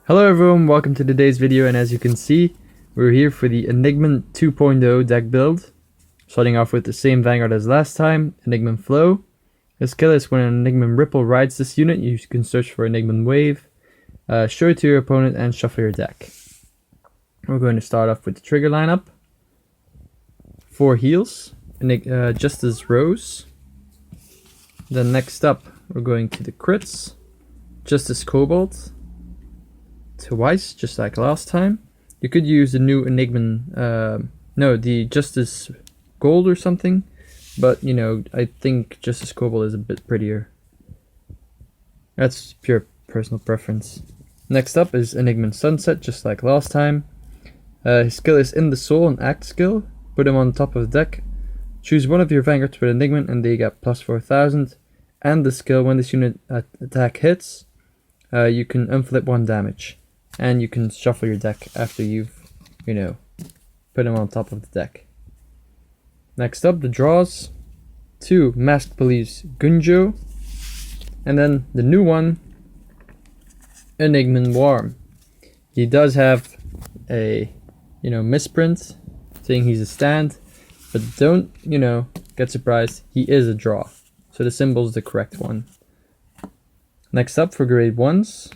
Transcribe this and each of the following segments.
Hello everyone, welcome to today's video, and as you can see, we're here for the Enigman 2.0 deck build. Starting off with the same Vanguard as last time, Enigman Flow. His skill is when an Enigman Ripple rides this unit, you can search for Enigman Wave, show it to your opponent, and shuffle your deck. We're going to start off with the trigger lineup. 4 heals, Justice Rose. Then next up, we're going to the crits, Justice Cobalt. Twice, just like last time. You could use the new Enigman, the Justice Gold or something, but you know, I think Justice Cobalt is a bit prettier. That's pure personal preference. Next up is Enigman Sunset, just like last time. His skill is in the soul and act skill. Put him on top of the deck. Choose one of your Vanguards with Enigman and they get plus 4000. And the skill, when this unit attack hits, you can unflip 1 damage. And you can shuffle your deck after you've, put him on top of the deck. Next up, the draws. 2 Masked Police Gunjo. And then the new one, Enigman Warm. He does have a, misprint saying he's a stand. But don't, get surprised. He is a draw. So the symbol is the correct one. Next up, for grade 1s.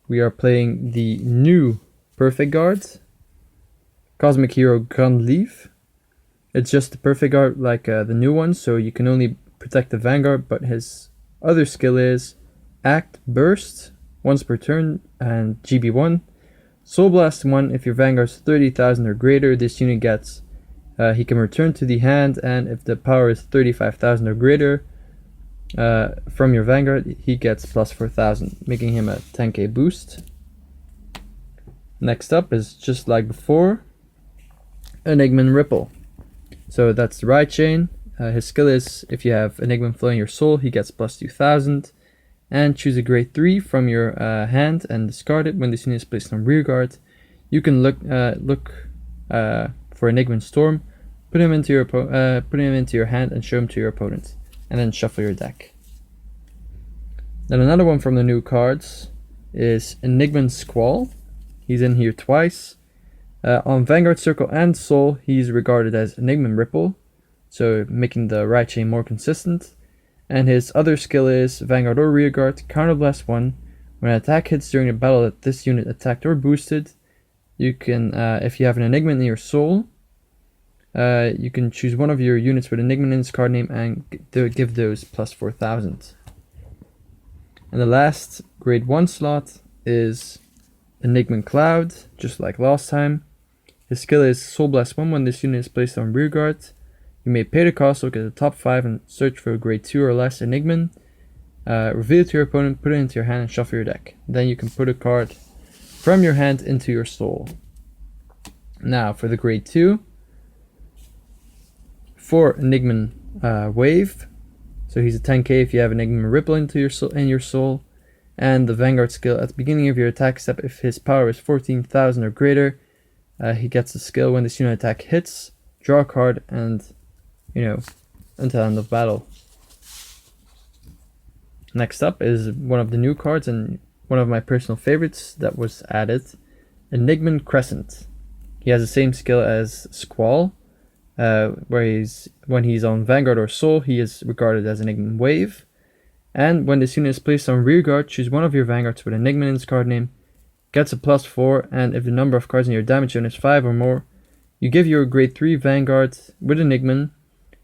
We are playing the new Perfect Guard, Cosmic Hero Gunleaf. It's just the Perfect Guard like the new one, so you can only protect the Vanguard, but his other skill is Act Burst, once per turn, and GB1. Soul Blast 1, if your Vanguard's 30,000 or greater, this unit gets, he can return to the hand, and if the power is 35,000 or greater, from your Vanguard, he gets plus 4000, making him a 10k boost. Next up is just like before, Enigman Ripple. So that's the right chain. His skill is if you have Enigman Flow in your soul, he gets plus 2000. And choose a grade 3 from your hand and discard it. When this unit is placed on rearguard, you can look for Enigman Storm, put him into your hand and show him to your opponent. And then shuffle your deck. Then another one from the new cards is Enigman Squall. He's in here twice. On Vanguard Circle and Soul, he's regarded as Enigman Ripple, so making the right chain more consistent. And his other skill is Vanguard or Rearguard, Counterblast 1. When an attack hits during a battle that this unit attacked or boosted, you can, if you have an Enigman in your soul, you can choose one of your units with Enigman in its card name and give those plus 4000. And the last grade 1 slot is Enigman Cloud, just like last time. His skill is Soul Blast 1. When this unit is placed on rearguard, you may pay the cost, look at the top 5 and search for a grade 2 or less Enigman. Reveal it to your opponent, put it into your hand and shuffle your deck. Then you can put a card from your hand into your soul. Now for the grade 2. For Enigman Wave, so he's a 10k if you have Enigman Ripple into your soul, and the Vanguard skill at the beginning of your attack step, if his power is 14,000 or greater, he gets the skill when this unit attack hits, draw a card, and until end of battle. Next up is one of the new cards and one of my personal favorites that was added, Enigman Crescent. He has the same skill as Squall. When he's on Vanguard or Soul, he is regarded as Enigman Wave. And when this unit is placed on rearguard, choose one of your Vanguards with Enigman in its card name, gets a plus 4, and if the number of cards in your damage zone is 5 or more, you give your grade 3 Vanguard with Enigman.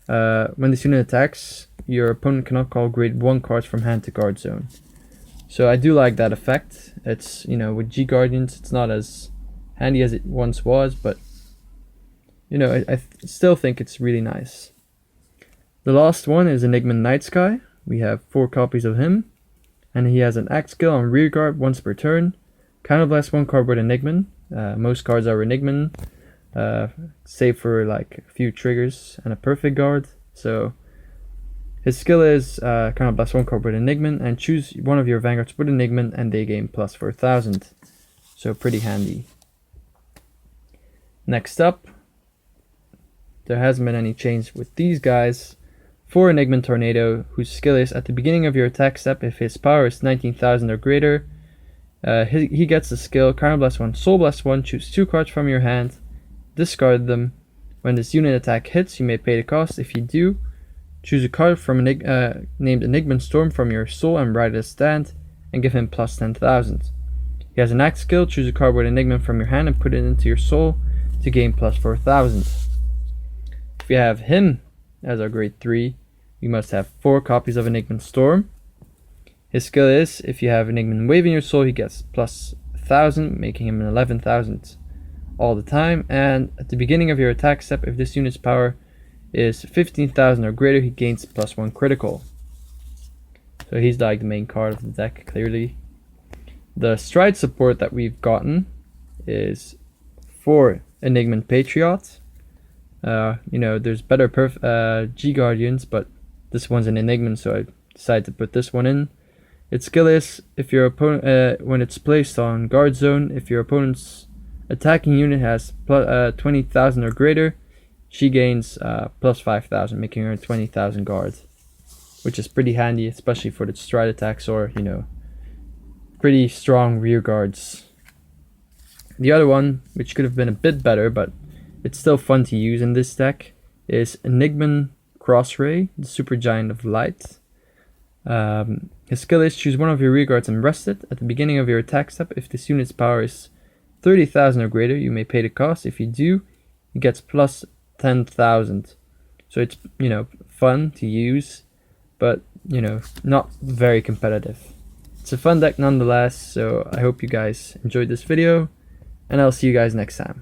When this unit attacks, your opponent cannot call grade 1 cards from hand to guard zone. So I do like that effect. It's, with G Guardians, it's not as handy as it once was, but I still think it's really nice. The last one is Enigman Night Sky. We have 4 copies of him. And he has an act skill on rearguard once per turn. Counterblast 1 card with Enigman. Most cards are Enigman. Save for like a few triggers and a Perfect Guard. So his skill is Counterblast 1 card with Enigman. And choose one of your Vanguards with Enigman and they gain plus 4000. So pretty handy. Next up, there hasn't been any change with these guys. For Enigman Tornado, whose skill is at the beginning of your attack step, if his power is 19,000 or greater, He gets the skill Crown Blast 1, Soul Blast 1. Choose 2 cards from your hand, discard them. When this unit attack hits, you may pay the cost. If you do, choose a card from named Enigman Storm from your soul and write it as stand, and give him plus 10,000. He has an axe skill. Choose a card with Enigman from your hand and put it into your soul to gain plus 4,000. If you have him as our grade 3, you must have 4 copies of Enigman Storm. His skill is, if you have Enigman Wave in your soul, he gets plus 1,000, making him an 11,000 all the time. And at the beginning of your attack step, if this unit's power is 15,000 or greater, he gains plus 1 critical. So he's like the main card of the deck, clearly. The stride support that we've gotten is for Enigman Patriot. There's better G Guardians, but this one's an Enigman, so I decided to put this one in. Its skill is, if your opponent, when it's placed on guard zone, if your opponent's attacking unit has 20,000 or greater, she gains plus 5,000, making her 20,000 guard, which is pretty handy, especially for the stride attacks or, pretty strong rear guards. The other one, which could have been a bit better, but it's still fun to use in this deck, is Enigman Crossray, the Super Giant of Light. His skill is, choose one of your rear guards and rest it. At the beginning of your attack step, if this unit's power is 30,000 or greater, you may pay the cost. If you do, he gets plus 10,000. So it's, fun to use, but, not very competitive. It's a fun deck nonetheless, so I hope you guys enjoyed this video, and I'll see you guys next time.